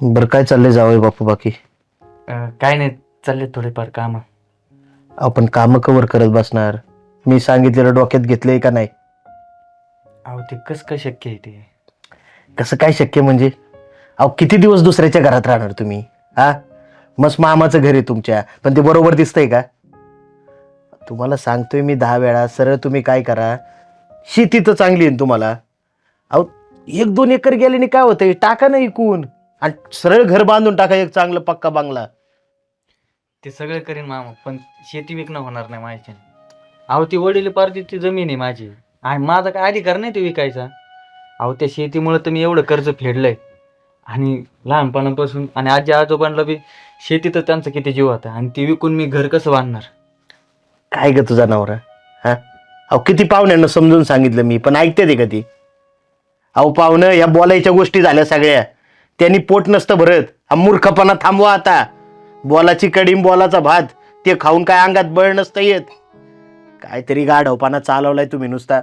बरं, काय चाललंय जावई बापू बाकी? काय नाही, चालले थोडेफार काम. आपण काम कवर करत बसणार? मी सांगितलेलं डोक्यात घेतलंय का नाही? अहो ते कसं काय शक्य आहे ते? कसं काय शक्य म्हणजे? अहो किती दिवस दुसऱ्याच्या घरात राहणार तुम्ही? हा, मस्त मामाचं घर आहे तुमच्या, पण ते बरोबर दिसतंय का? तुम्हाला सांगतोय मी 10 वेळा, सरळ तुम्ही काय करा, शेती तर चांगली आहे ना तुम्हाला. अहो 1-2 एकर गेल्याने काय होतंय? टाका ना इकून आणि सरळ घर बांधून टाका, एक चांगलं पक्का बंगला. ते सगळं करीन मामा, पण शेती विकणं होणार नाही माझ्याच्याने. अहो ती वडील ती जमीन आहे माझी, आणि माझा काय अधिकार नाही ते विकायचा. अहो त्या शेतीमुळे तर मी एवढं कर्ज फेडलंय, आणि लहानपणापासून आणि आजी आजोबांना बी शेतीतच त्यांचा किती जीव होता, आणि ती विकून मी घर कसं बांधणार? काय ग तुझा नवरा? हा, अहो किती पाहुण्यांना समजून सांगितलं मी, पण ऐकते ते कधी? अहो पाहुणं, या बोलायच्या गोष्टी झाल्या सगळ्या, त्यांनी पोट नसतं भरत. हा मूर्खपणा थांबवा आता. बोलाची कढीम बोलाचा भात, ते खाऊन काय अंगात बळ नसतं येत. काहीतरी गाढवपणा चालवलाय तुम्ही नुसता.